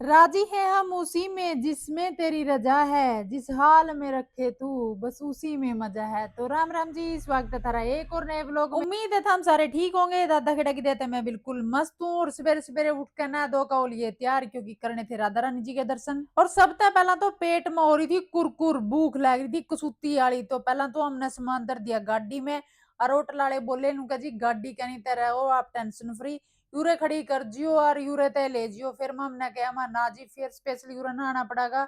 राजी है हम उसी में जिसमें तेरी रजा है, जिस हाल में रखे तू बस उसी में मजा है। तो राम राम जी, स्वागत है थारा एक और नए ब्लॉग में। उम्मीद है हम सारे ठीक होंगे। दादा खड़ा की देते मैं बिल्कुल मस्त हूँ और सवेरे सवेरे उठ कर ना दो का लिए तैयार, क्योंकि करने थे राधा रानी जी के दर्शन। और सबसे पहला तो पेट में हो रही थी कुरकुर, भूख लग रही थी कसूती वाली। तो पहला तो हमने सामान धर दिया गाड़ी में। और होटल वाले बोले नुका जी गाड़ी कहनी तरह हो, आप टेंशन फ्री यूरे खड़ी कर जियो और यूरे तय ले जियो। फिर हमने कहा मैं ना जी, फिर स्पेशल यूरे ना आना पड़ेगा।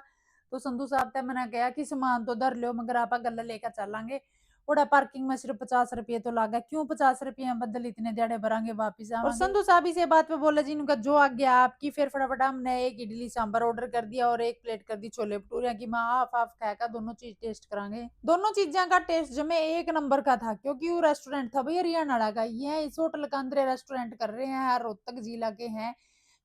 तो संधू साहब तय मैंने कहा कि सामान तो धर लो मगर आप गले लेकर चलेंगे। ओड़ा पार्किंग में सिर्फ 50 रुपये तो लागा, क्यों 50 रुपये बदल इतने दिहाड़े भरांगे वापिस आवांगे। और संधू साहब इसे बात पे बोले जी इनका जो आ गया आपकी। फिर फटाफट हमने एक इडली सांभर ऑर्डर कर दिया और एक प्लेट कर दी छोले भटूरे की। माँ हाफ हाफ खाएगा, दोनों चीज टेस्ट करांगे। दोनों चीजें का टेस्ट जमे एक नंबर का था, क्योंकि वो रेस्टोरेंट था भाई हरियाणा का। ये इस होटल का अंदर रेस्टोरेंट कर रहे हैं, रोहतक जिला के हैं।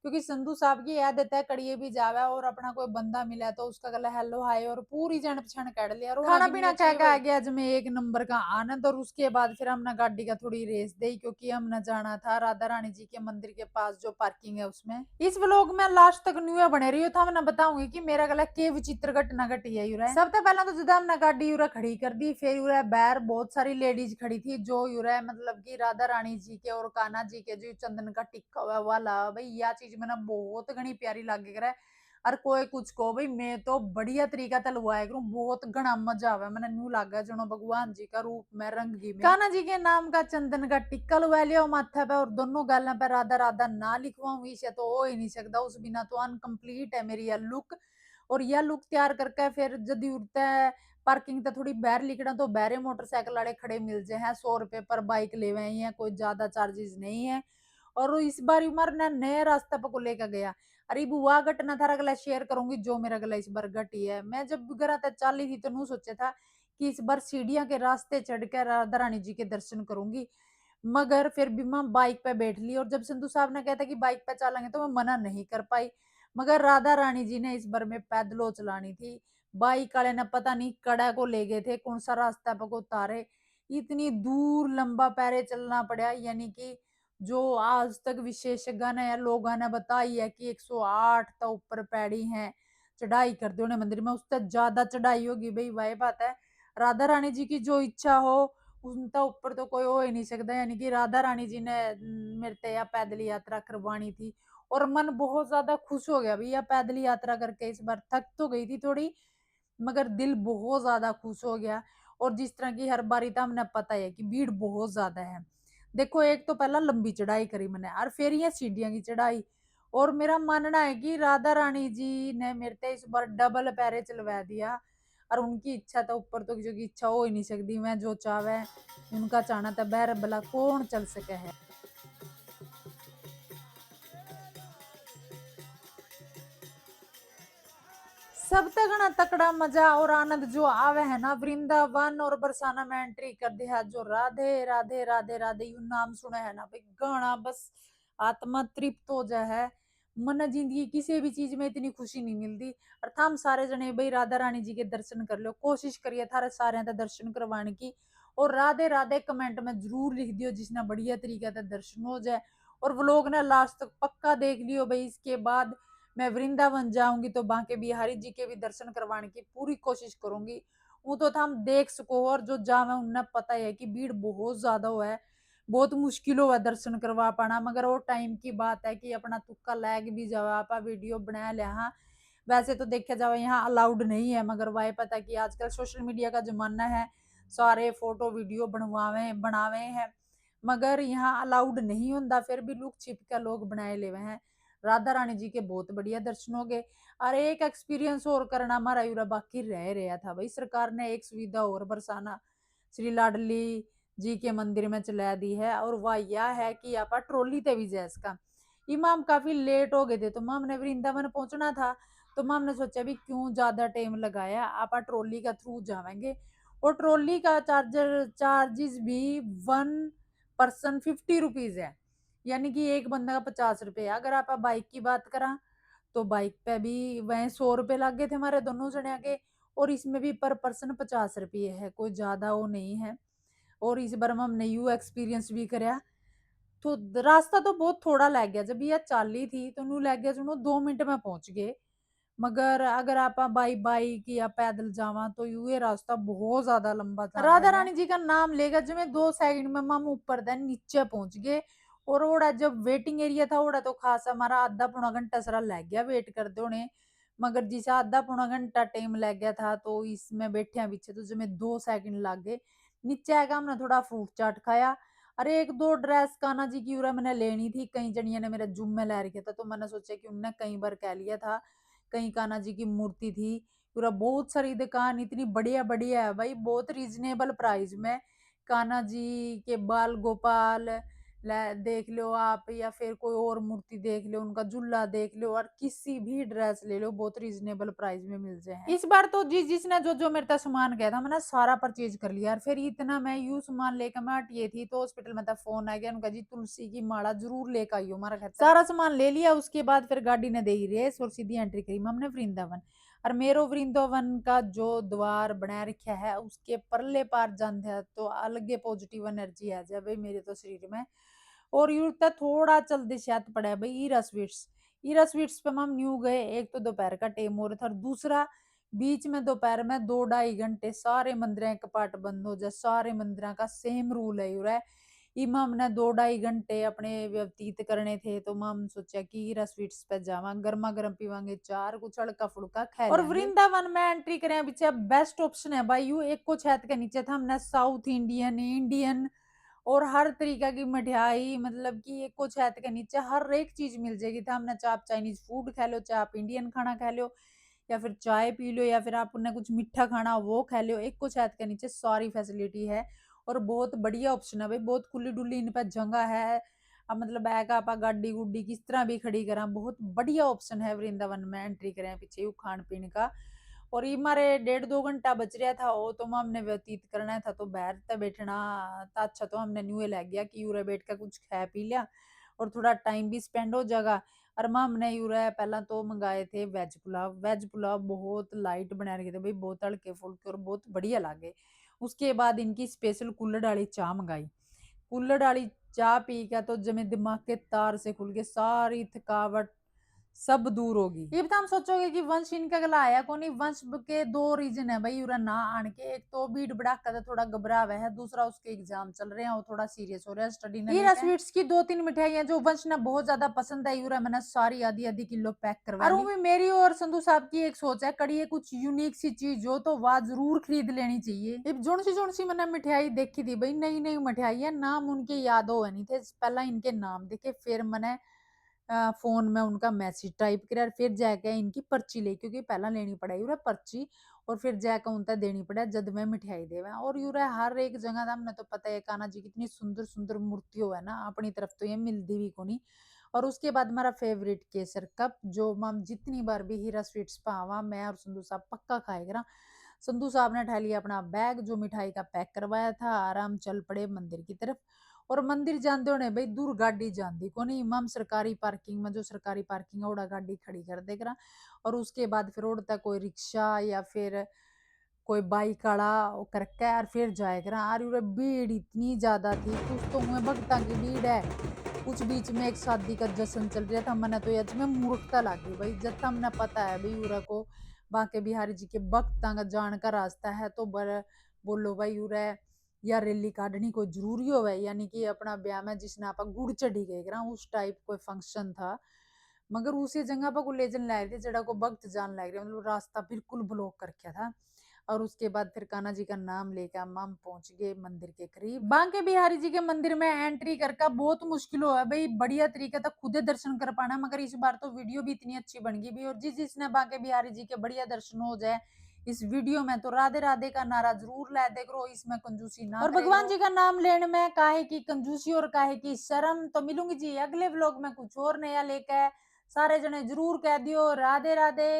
क्योंकि संधू साहब की याद देता है कड़िए भी जावे और अपना कोई बंदा मिला तो उसका गला हेलो हाय और पूरी जान पछाण कर लिया। खाना पीना खा के आ गया जमे एक नंबर का आनंद। और उसके बाद फिर हमने गाड़ी का थोड़ी रेस दी, क्योंकि हमने जाना था राधा रानी जी के मंदिर के पास जो पार्किंग है उसमें। इस व्लॉग में लास्ट तक न्यू बने रही हो था, मैं बताऊंगी कि मेरा गला के विचित्र घटना घटी है यूरा। सबसे पहला तो जुदा हमने गाड़ी यूरा खड़ी कर दी। फिर यूरा बाहर बहुत सारी लेडीज खड़ी थी जो यूरा मतलब की राधा रानी जी के और कान्हा जी के जो चंदन का टिक्का हुआ वाला भाई यह चीज मैंने बहुत घनी प्यारी लागे करे। और कोई कुछ को भाई मैं तो बढ़िया तरीका तलवाया करूं, बहुत घना मजा आवे मैंने न्यू लागा जनो भगवान जी का रूप में रंगी में। कान्हा जी के नाम का चंदन का टिक्का लगा लिया माथा पे और दोनों गालों पे राधा राधा ना लिखवाऊं इसे तो हो ही नहीं सकता, उस बिना तो अनकम्प्लीट है मेरी यह लुक। और यह लुक तैयार करके फिर जदी उड़ता है पार्किंग तो थोड़ी बाहर लिखना तो बाहर मोटरसाइकिल वाले खड़े मिल जाए हैं। 100 रुपए पर बाइक ले हुए हैं, कोई ज्यादा चार्जेस नहीं है। और इस बार उमर ने नए रास्ते पर को लेकर गया। अरे बुआ घटना थारा गला शेयर करूंगी जो मेरा गला इस बार घटी है। मैं जब घर तक चाली थी तो नू सोचा था कि इस बार सीढ़ियां के रास्ते चढ़कर राधा रानी जी के दर्शन करूंगी। मगर फिर भी मैं बाइक पे बैठ ली और जब संधू साहब ने कहता कि बाइक पे चलेंगे तो मैं मना नहीं कर पाई। मगर राधा रानी जी ने इस बार में पैदलों चलानी थी। बाइक वाले ने पता नहीं कड़ा को ले गए थे कौन सा रास्ता पर को उतारे। इतनी दूर लंबा पैरे चलना पड़ा, यानी कि जो आज तक विशेषज्ञ ने या लोगों ने बताई है कि 108 तो ऊपर पैड़ी है चढ़ाई कर दो मंदिर में, उससे ज्यादा चढ़ाई होगी भाई वही बात है। राधा रानी जी की जो इच्छा हो उनका ऊपर तो कोई हो ही नहीं सकता। यानी कि राधा रानी जी ने मेरे ते या पैदल यात्रा करवानी थी और मन बहुत ज्यादा खुश हो गया भैया पैदल यात्रा करके। इस बार थक तो गई थी थोड़ी मगर दिल बहुत ज्यादा खुश हो गया। और जिस तरह की हर बारी था हमने पता है कि भीड़ बहुत ज्यादा है। देखो एक तो पहला लंबी चढ़ाई करी मैंने और फिर ये सीढ़ियां की चढ़ाई। और मेरा मानना है कि राधा रानी जी ने मेरे ते इस बार डबल पैरे चलवा दिया। और उनकी इच्छा तो ऊपर तो जो की इच्छा हो ही नहीं सकती, मैं जो चाहे उनका चाहना था बहर भला कौन चल सके है। सबसे घना तकड़ा मजा और आनंद जो आवे है ना वृंदावन और बरसाना में एंट्री कर दिया जो राधे राधे राधे राधे यू नाम सुना है ना भाई गाना बस आत्मा तृप्त हो जाए है। मन जिंदगी किसी भी चीज में इतनी खुशी नहीं मिलती। और हम सारे जने भाई राधा रानी जी के दर्शन कर लो, कोशिश करिए थारे सारे दर्शन करवाने की। और राधे राधे कमेंट में जरूर लिख दियो जिसने बढ़िया तरीके से दर्शन हो जाए। और व्लॉग ने लास्ट तक पक्का देख लियो भाई, इसके बाद मैं वृंदावन जाऊंगी तो बांके बिहारी जी के भी दर्शन करवाने की पूरी कोशिश करूंगी। वो तो हम देख सको और जो जावे उन्हें पता है कि भीड़ बहुत ज्यादा हुआ है, बहुत मुश्किल हुआ दर्शन करवा पाना। मगर वो टाइम की बात है कि अपना तुक्का लैग भी जावा आप वीडियो बना लिया। हाँ वैसे तो देखा जाए यहाँ अलाउड नहीं है, मगर वह पता कि आजकल सोशल मीडिया का जमाना है, सारे फोटो वीडियो बनवावे बनावे हैं। मगर यहाँ अलाउड नहीं होता फिर भी लुक छिप के लोग बनाए ले हैं। राधा रानी जी के बहुत बढ़िया दर्शन हो गए। और एक एक्सपीरियंस और करना हमारा यूरा बाकी रह रहा था भाई, सरकार ने एक सुविधा और बरसाना श्री लाडली जी के मंदिर में चला दी है। और वह यह है कि आप ट्रॉली ते भी जाए इसका इमाम काफी लेट हो गए थे तो माम ने वृंदावन पहुंचना था। तो माम ने सोचा भी क्यों ज्यादा टाइम लगाया, आप ट्रॉली का थ्रू जाएंगे। और ट्रॉली का चार्जेस भी 1 पर्सन 50 रुपीज है, यानी कि एक बंदा का 50 रुपये। अगर आप बाइक की बात करा तो बाइक पे भी वह 100 रुपये लग गए थे हमारे दोनों जने के। और इसमें भी पर पर्सन 50 रुपये है, कोई ज्यादा वो नहीं है। और इस बार हमने यू एक्सपीरियंस भी कराया तो रास्ता तो बहुत थोड़ा लग गया, जब ये चाली थी तो नू लग गया सुनो 2 मिनट में पहुंच गए। मगर अगर आप बाई बाइक या पैदल जावा तो ये रास्ता बहुत ज्यादा लंबा था। राधा रानी जी का नाम लेगा जो मैं 2 सेकंड में हम ऊपर देन नीचे पहुंच गए। और ओड़ा जब वेटिंग एरिया था ओड़ा तो खास हमारा आधा पौना घंटा सारा लग गया वेट कर दो ने। मगर जिसे आधा पौना घंटा टाइम लग गया था तो इसमें बैठे पीछे तो जो मैं 2 सेकंड लग गए। नीचे आएगा हमने थोड़ा फ्रूट चाट खाया। अरे एक दो ड्रेस कान्हा जी की उरा मैंने लेनी थी, कई जनिया ने मेरा जुम में ला रखा था तो मैंने सोचा कि उनने कई बार कह लिया था। कहीं कान्हा जी की मूर्ति थी। पूरा बहुत सारी दुकान इतनी बढ़िया बढ़िया है भाई, बहुत रीजनेबल प्राइस में। कान्हा जी के बाल गोपाल देख लो आप, या फिर कोई और मूर्ति देख लो, उनका झूला देख लो, और किसी भी ड्रेस ले लो बहुत रीजनेबल प्राइस में मिल जाए। इस बार तो जिसने जो जो मेरे तक सामान गया था मैंने सारा परचेज कर लिया। और फिर इतना मैं यू सामान लेकर मैं हटिए थी तो हॉस्पिटल में था फोन आ गया उनका, जी तुलसी की माला जरूर लेकर आइयो हमारा घर। सारा सामान ले लिया, उसके बाद फिर गाड़ी ने दे ही रेस और सीधी एंट्री करी हमने वृंदावन। और मेरो वृंदावन का जो द्वार बना रखा है उसके परले पार जाते हैं तो अलग पॉजिटिव एनर्जी है जब भाई मेरे तो शरीर में। और यूं थोड़ा चल दे शायद पड़ा है भाई ईरा स्वीट्स। ईरा स्वीट्स पे हम न्यू गए, एक तो दोपहर का टाइम हो रहा था और दूसरा बीच में दोपहर में 2-2.5 घंटे सारे मंदिर कपाट बंद हो जाए, सारे मंदिर का सेम रूल है यूरा। इमा हमने 2-2.5 घंटे अपने व्यतीत करने थे तो हम सोचा कि हीरा स्वीट्स पे जावा, गर्मा गर्म पीवांगे चार, कुछ हल्का फुल्का खा और वृंदावन में एंट्री करें पीछे बेस्ट ऑप्शन है भाई यू एक को छत के नीचे था हमने साउथ इंडियन इंडियन और हर तरीका की मिठाई, मतलब कि एक को छत के नीचे हर एक चीज मिल जाएगी था हमने, चाहे आप चाइनीज फूड खा लो, चाहे आप इंडियन खाना खा लो, या फिर चाय पी लो, या फिर आप उन्हें कुछ मीठा खाना वो खा लो, एक को छत के नीचे सारी फैसिलिटी है। और बहुत बढ़िया ऑप्शन है भाई, बहुत खुली डुली इन पे जगह है। अब मतलब बैग आप गाड़ी गुड्डी किस तरह भी खड़ी करा, बहुत बढ़िया ऑप्शन है वृंदावन में एंट्री करें पीछे यू खान पीने का। और ये मारे 1.5-2 घंटा बच रहा था वो तो हमने व्यतीत करना था तो बाहर तक बैठना था, अच्छा तो हमने न्यू लग गया कि यूरे बैठ कर कुछ खा पी लिया और थोड़ा टाइम भी स्पेंड हो जाएगा। और हमने यूरा पहला तो मंगाए थे वेज पुलाव, वेज पुलाव बहुत लाइट बना रखे थे भाई, बहुत हल्के फुल्के और बहुत बढ़िया लगे। उसके बाद इनकी स्पेशल कुल्हड़ वाली चाय मंगाई, कुल्हड़ वाली चाय पी के तो जमे दिमाग के तार से खुल के सारी थकावट सब दूर होगी। ये बता हम सोचोगे कि वंश इनका गला आया कौन, वंश के 2 रीजन है भाई यूरा ना आने के, एक तो भीड़ भड़ाका था थोड़ा घबरा हुआ है, दूसरा उसके एग्जाम चल रहे हैं वो थोड़ा सीरियस हो रहा है स्टडी ने। हीरा स्वीट्स की 2-3 मिठाइयां जो वंश ने बहुत ज्यादा पसंद है यूरा मैंने सारी आधी आधी किलो पैक करवा ली। और मेरी और संधू साहब की एक सोच है कड़ी कुछ यूनिक सी चीज हो तो वह जरूर खरीद लेनी चाहिए। जोन सी मैंने मिठाई देखी थी भाई, नई नई मिठाई है, नाम उनके याद हो नहीं थे, पहला इनके नाम देखे फिर मैंने फोन में उनका मैसेज टाइप करा फिर जाके इनकी पर्ची ले, क्योंकि पहला लेनी पड़ेगी यूरा पर्ची और फिर जाकर उनका देनी पड़े जद में मिठाई देवे। और यूरा हर एक जगह था हमने तो पता है कान्हा जी कितनी सुंदर सुंदर मूर्तियों है ना, अपनी तरफ तो ये मिलती भी को नहीं। और उसके बाद हमारा फेवरेट केसर कप जो हम जितनी बार भी हीरा स्वीट्स पावा मैं और संधू साहब पक्का खाएगा। संधू साहब ने उठा लिया अपना बैग जो मिठाई का पैक करवाया था, आराम चल पड़े मंदिर की तरफ। और मंदिर जाते होने भाई दूर गाड़ी जाती को नहीं, इमाम सरकारी पार्किंग में जो सरकारी पार्किंग है उड़ा गाड़ी खड़ी कर देगा। और उसके बाद फिर उड़ता कोई रिक्शा या फिर कोई बाइक आड़ा करके और फिर जाएगा। और उरे भीड़ इतनी ज्यादा थी, कुछ तो हुए भक्ता की भीड़ है, कुछ बीच में एक शादी का जश्न चल रहा था, मैंने तो यज में मूर्खता लगी भाई, जब हमने पता है भाई उरा को बांके बिहारी जी के भक्ता का जान का रास्ता है तो बर बोलो भाई उरा या रैली काटनी कोई जरूरी हो है, यानी कि अपना ब्याह में जिसने आप गुड़ चढ़ी गए उस टाइप कोई फंक्शन था। मगर उसी जगह पर को लेजन ला रहे थे जड़ा को भक्त जान लग रहे, मतलब रास्ता बिल्कुल ब्लॉक कर रखा था। और उसके बाद फिर कान्हा जी का नाम लेकर हम पहुंच गए मंदिर के करीब। बांके बिहारी जी के मंदिर में एंट्री करके बहुत मुश्किल हो है भाई, बढ़िया तरीके तक खुदे दर्शन कर पाना, मगर इस बार तो वीडियो भी इतनी अच्छी बन गई भी, और जिसने बांके बिहारी जी के बढ़िया दर्शन हो जाए इस वीडियो में तो राधे राधे का नारा जरूर ला दे करो, इसमें कंजूसी ना और भगवान जी का नाम लेने में काहे की कंजूसी और काहे की शर्म। तो मिलूंगी जी अगले व्लॉग में कुछ और नया लेकर, सारे जने जरूर कह दियो राधे राधे।